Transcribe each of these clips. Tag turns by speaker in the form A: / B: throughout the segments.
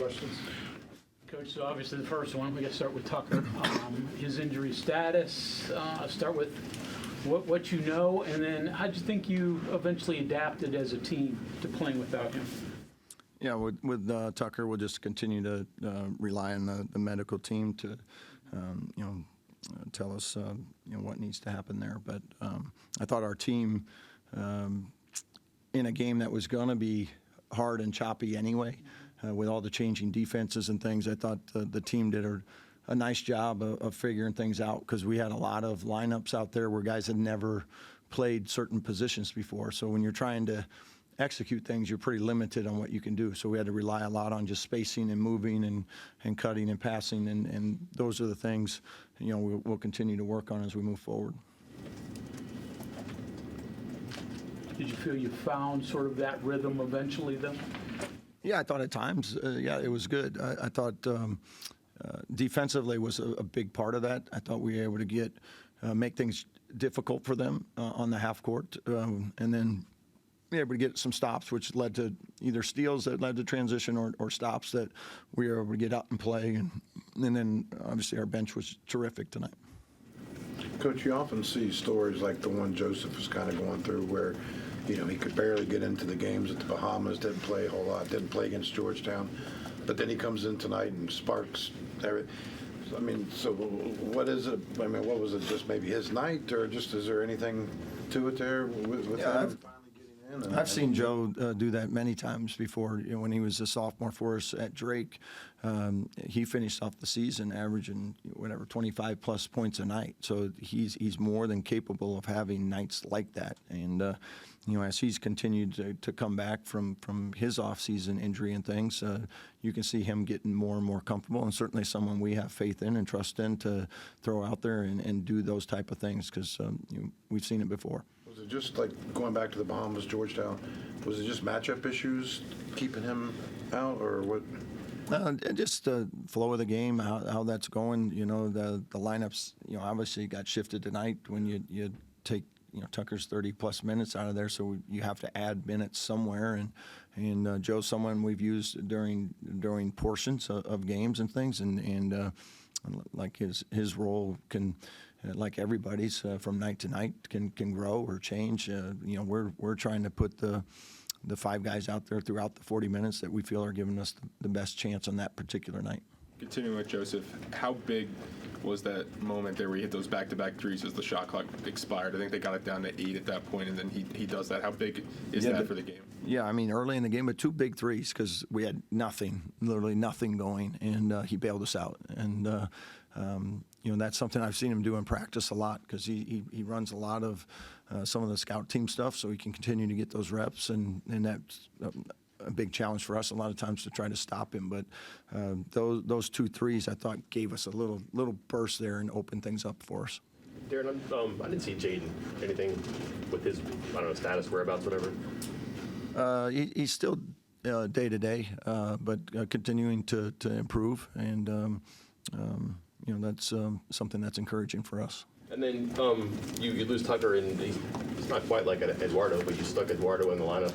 A: questions?
B: Coach, so obviously the first one, we got to start with Tucker. His injury status, start with what you know, and then how do you think you eventually adapted as a team to playing without him?
C: Yeah, with Tucker, we'll just continue to rely on the medical team to, tell us, what needs to happen there. But I thought our team, in a game that was going to be hard and choppy anyway, with all the changing defenses and things, I thought the team did a nice job of figuring things out, because we had a lot of lineups out there where guys had never played certain positions before. So when you're trying to execute things, you're pretty limited on what you can do. So we had to rely a lot on just spacing and moving and cutting and passing, and those are the things we'll continue to work on as we move forward.
B: Did you feel you found sort of that rhythm eventually then?
C: Yeah, I thought at times, it was good. I thought defensively was a big part of that. I thought we were able to make things difficult for them on the half court, and then able to get some stops, which led to either steals that led to transition or stops that we were able to get out and play. And then obviously our bench was terrific tonight.
A: Coach, you often see stories like the one Joseph was kind of going through where, he could barely get into the games at the Bahamas, didn't play a whole lot, didn't play against Georgetown, but then he comes in tonight and sparks everything. So what is it? What was it, just maybe his night, or just is there anything to it there with him?
C: I've seen Joe do that many times before. When he was a sophomore for us at Drake, he finished off the season averaging 25-plus points a night. So he's more than capable of having nights like that. And as he's continued to come back from his off-season injury and things, you can see him getting more and more comfortable. And certainly someone we have faith in and trust in to throw out there and do those type of things, because we've seen it before.
A: Was it just like going back to the Bahamas, Georgetown, was it just matchup issues keeping him out, or what?
C: Just the flow of the game, how that's going. The lineups, obviously got shifted tonight when you take, Tucker's 30-plus minutes out of there, so you have to add minutes somewhere. And Joe's someone we've used during portions of games and things, and like his role can, like everybody's, from night to night can grow or change. We're trying to put the five guys out there throughout the 40 minutes that we feel are giving us the best chance on that particular night.
D: Continuing with Joseph, how big was that moment there where he hit those back-to-back threes as the shot clock expired? I think they got it down to 8 at that point, and then he does that. How big is that for the game?
C: Yeah, early in the game, but 2 big threes, because we had literally nothing going, and he bailed us out. And that's something I've seen him do in practice a lot, because he runs a lot of some of the scout team stuff, so he can continue to get those reps, and that's a big challenge for us a lot of times to try to stop him. But those 2 threes, I thought, gave us a little burst there and opened things up for us.
E: Darren, I didn't see Jaden anything with his, status, whereabouts, whatever.
C: He's still day to day, but continuing to improve, and that's something that's encouraging for us.
E: And then you lose Tucker, and he's not quite like Eduardo, but you stuck Eduardo in the lineup.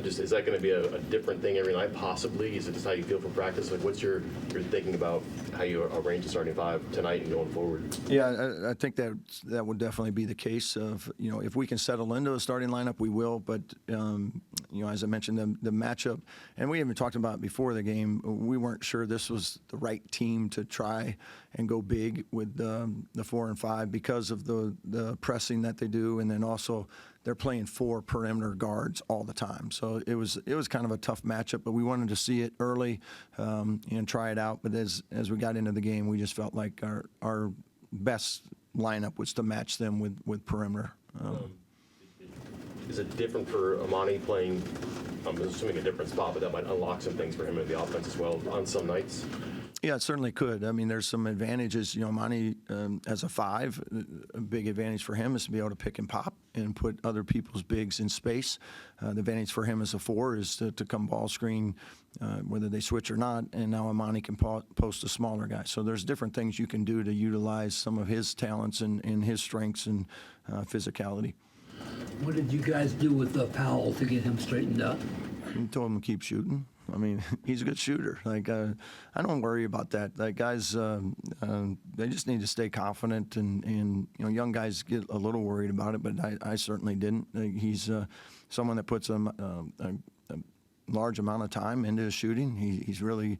E: Is that going to be a different thing every night, possibly? Is it just how you feel for practice? Like, what's your thinking about how you arrange the starting 5 tonight and going forward?
C: Yeah, I think that would definitely be the case of, if we can settle into a starting lineup, we will. But, as I mentioned, the matchup, and we even talked about before the game, we weren't sure this was the right team to try and go big with the 4 and 5 because of the pressing that they do, and then also they're playing 4 perimeter guards all the time. So it was kind of a tough matchup, but we wanted to see it early and try it out. But as we got into the game, we just felt like our best lineup was to match them with perimeter.
E: Is it different for Amani playing, I'm assuming a different spot, but that might unlock some things for him in the offense as well on some nights?
C: Yeah, it certainly could. There's some advantages. Monty, as a 5, a big advantage for him is to be able to pick and pop and put other people's bigs in space. The advantage for him as a 4 is to come ball screen, whether they switch or not, and now Amani can post a smaller guy. So there's different things you can do to utilize some of his talents and his strengths and physicality.
F: What did you guys do with Powell to get him straightened up?
C: We told him to keep shooting. I mean, he's a good shooter. Like, I don't worry about that. Like, guys, they just need to stay confident, and young guys get a little worried about it, but I certainly didn't. He's someone that puts a large amount of time into his shooting. He's really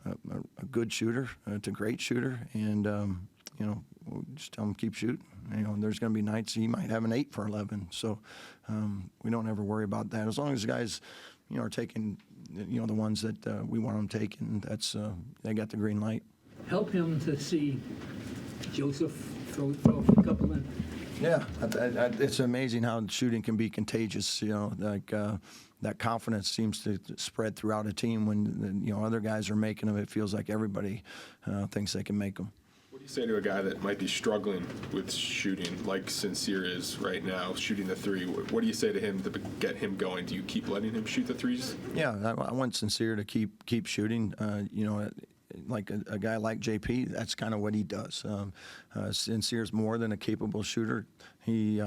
C: a good shooter, a great shooter, and we'll just tell him keep shooting. There's going to be nights he might have an 8 for 11, so we don't ever worry about that. As long as the guys, are taking, the ones that we want them taking, that's they got the green light.
F: Help him to see Joseph throw a couple in.
C: Yeah, it's amazing how shooting can be contagious. That confidence seems to spread throughout a team when other guys are making them. It feels like everybody thinks they can make them.
D: What do you say to a guy that might be struggling with shooting, like Sincere is right now, shooting the 3? What do you say to him to get him going? Do you keep letting him shoot the 3s?
C: Yeah, I want Sincere to keep shooting. Like a guy like JP, that's kind of what he does. Sincere's more than a capable shooter. He's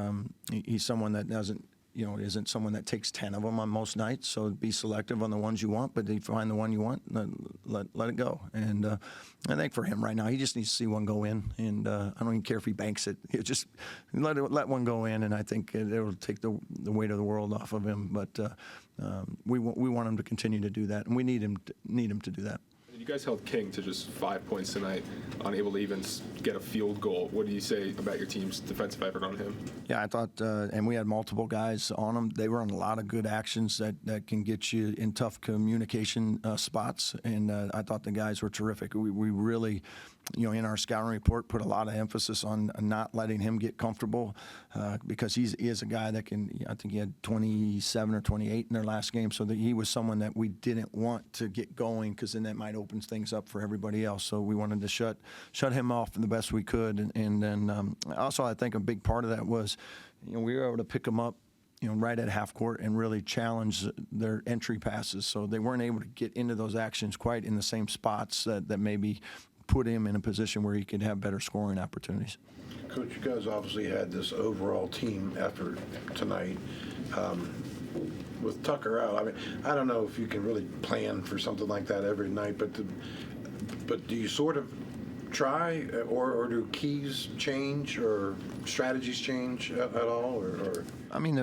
C: someone that isn't someone that takes 10 of them on most nights. So be selective on the ones you want, but if you find the one you want, let it go. And I think for him right now, he just needs to see one go in. And I don't even care if he banks it. Just let one go in, and I think it'll take the weight of the world off of him. But we want him to continue to do that, and we need him to do that.
D: You guys held King to just 5 points tonight, unable to even get a field goal. What do you say about your team's defensive effort on him?
C: Yeah, I thought, and we had multiple guys on them. They were on a lot of good actions that can get you in tough communication spots, and I thought the guys were terrific. We really, in our scouting report, put a lot of emphasis on not letting him get comfortable because he is a guy that can, I think he had 27 or 28 in their last game, so that he was someone that we didn't want to get going because then that might open things up for everybody else. So we wanted to shut him off the best we could. And then also I think a big part of that was, we were able to pick them up, right at half court and really challenge their entry passes. So they weren't able to get into those actions quite in the same spots that maybe put him in a position where he could have better scoring opportunities.
A: Coach, you guys obviously had this overall team effort tonight. With Tucker out, I mean, I don't know if you can really plan for something like that every night, but do you sort of try, or do keys change or strategies change at all, or?
C: I mean,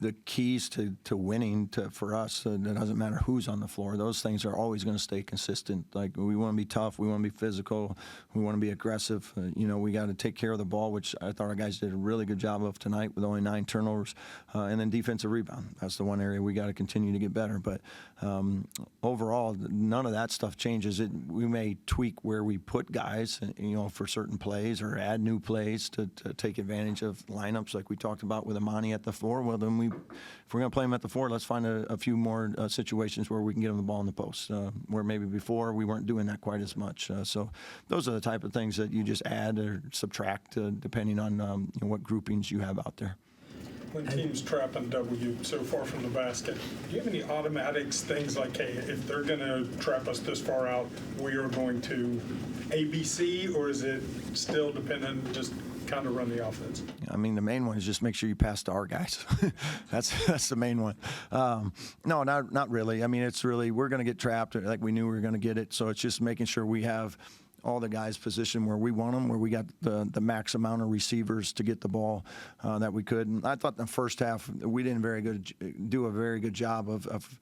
C: the keys to winning for us, it doesn't matter who's on the floor. Those things are always going to stay consistent. Like, we want to be tough. We want to be physical. We want to be aggressive. We got to take care of the ball, which I thought our guys did a really good job of tonight with only 9 turnovers. And then defensive rebound. That's the one area we got to continue to get better. But overall, none of that stuff changes. We may tweak where we put guys, for certain plays or add new plays to take advantage of lineups like we talked about with Amani at the 4. Well, then if we're going to play him at the 4, let's find a few more situations where we can get him the ball in the post, where maybe before we weren't doing that quite as much. So those are the type of things that you just add or subtract depending on what groupings you have out there.
G: When teams trap and W so far from the basket, do you have any automatics, things like, hey, if they're going to trap us this far out, we are going to ABC, or is it still dependent, just kind of run the offense?
C: I mean, the main one is just make sure you pass to our guys. That's the main one. No, not really. I mean, it's really, we're going to get trapped like we knew we were going to get it. So it's just making sure we have all the guys positioned where we want them, where we got the max amount of receivers to get the ball that we could. And I thought in the first half we didn't do a very good job of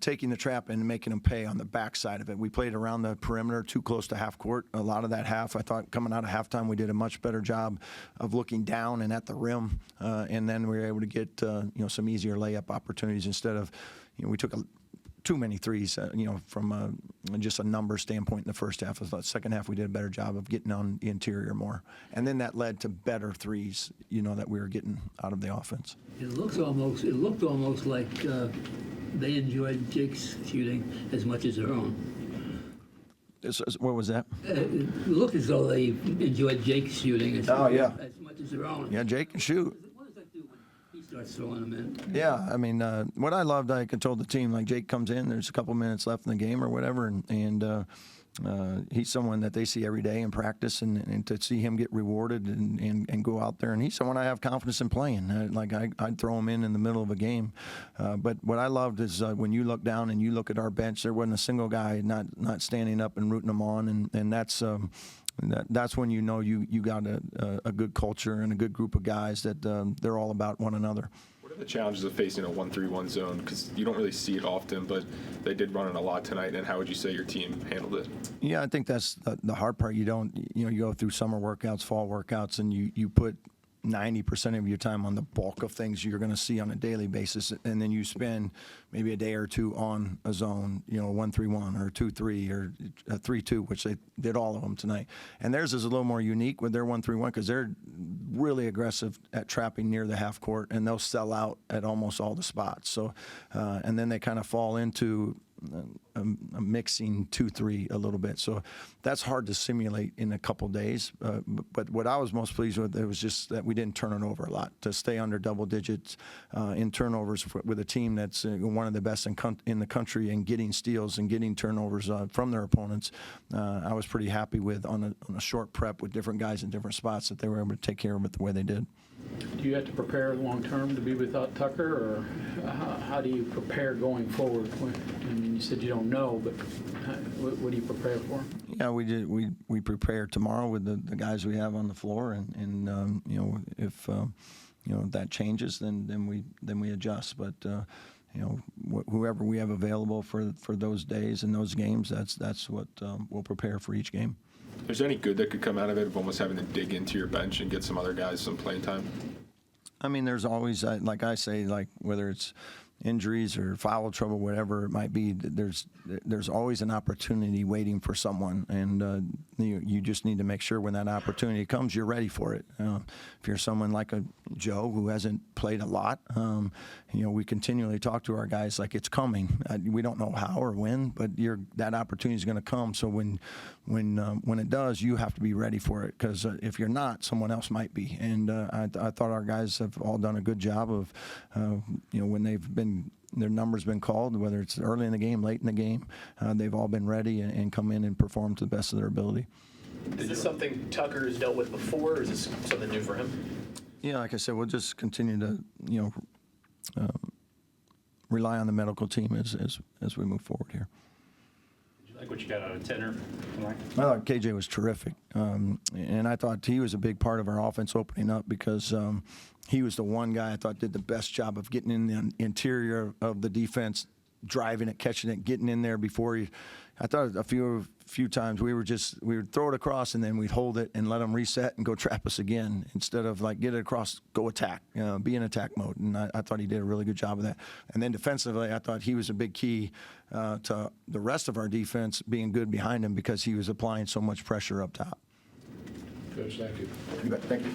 C: taking the trap and making them pay on the backside of it. We played around the perimeter, too close to half court. A lot of that half, I thought coming out of halftime, we did a much better job of looking down and at the rim, and then we were able to get some easier layup opportunities instead of we took too many threes, from just a number standpoint in the first half. I thought second half we did a better job of getting on the interior more. And then that led to better threes, that we were getting out of the offense.
F: It looked almost like they enjoyed Jake's shooting as much as their own.
C: What was that?
F: It looked as though they enjoyed Jake's shooting as much as their own.
C: Yeah, Jake can shoot.
F: What does that do when he starts throwing them in?
C: Yeah, I mean, what I loved, I told the team, like, Jake comes in, there's a couple minutes left in the game or whatever, and he's someone that they see every day in practice, and to see him get rewarded and go out there, and he's someone I have confidence in playing. Like I'd throw him in the middle of a game. But what I loved is when you look down and you look at our bench, there wasn't a single guy not standing up and rooting them on, and that's when you know you got a good culture and a good group of guys that they're all about one another.
D: What are the challenges of facing a 1-3-1 zone? Because you don't really see it often, but they did run it a lot tonight. And how would you say your team handled it?
C: Yeah, I think that's the hard part. You go through summer workouts, fall workouts, and you put 90% of your time on the bulk of things you're going to see on a daily basis, and then you spend maybe a day or two on a zone, 1-3-1 or 2-3 or 3-2, which they did all of them tonight. And theirs is a little more unique with their 1-3-1 because they're really aggressive at trapping near the half court, and they'll sell out at almost all the spots. So, and then they kind of fall into a mixing 2-3 a little bit. So that's hard to simulate in a couple days. But what I was most pleased with, it was just that we didn't turn it over a lot. To stay under double digits in turnovers with a team that's one of the best in the country in getting steals and getting turnovers from their opponents, I was pretty happy with on a short prep with different guys in different spots that they were able to take care of it the way they did.
B: Do you have to prepare long term to be without Tucker, or how do you prepare going forward? I mean, you said you don't know, but what do you prepare for?
C: Yeah, we did. We prepare tomorrow with the guys we have on the floor, and if that changes, then we adjust. But whoever we have available for those days and those games, that's what we'll prepare for each game.
D: Is there any good that could come out of it of almost having to dig into your bench and get some other guys some playing time?
C: I mean, there's always, like I say, like whether it's injuries or foul trouble, whatever it might be, there's always an opportunity waiting for someone, and you just need to make sure when that opportunity comes, you're ready for it. If you're someone like a Joe who hasn't played a lot, we continually talk to our guys like it's coming. We don't know how or when, but that opportunity is going to come. So when it does, you have to be ready for it, because if you're not, someone else might be. And I thought our guys have all done a good job of, when their number's been called, whether it's early in the game, late in the game, they've all been ready and come in and perform to the best of their ability.
H: Is this something Tucker has dealt with before, or is this something new for him?
C: Yeah, like I said, we'll just continue to, rely on the medical team as we move forward here.
I: Did you like what you got out of Tenor tonight?
C: I thought KJ was terrific, and I thought he was a big part of our offense opening up, because he was the one guy I thought did the best job of getting in the interior of the defense, driving it, catching it, getting in there before he. I thought a few times we would throw it across and then we'd hold it and let them reset and go trap us again, instead of like get it across, go attack, be in attack mode. And I thought he did a really good job of that. And then defensively, I thought he was a big key to the rest of our defense being good behind him, because he was applying so much pressure up top.
A: Coach, thank you.
C: Thank you.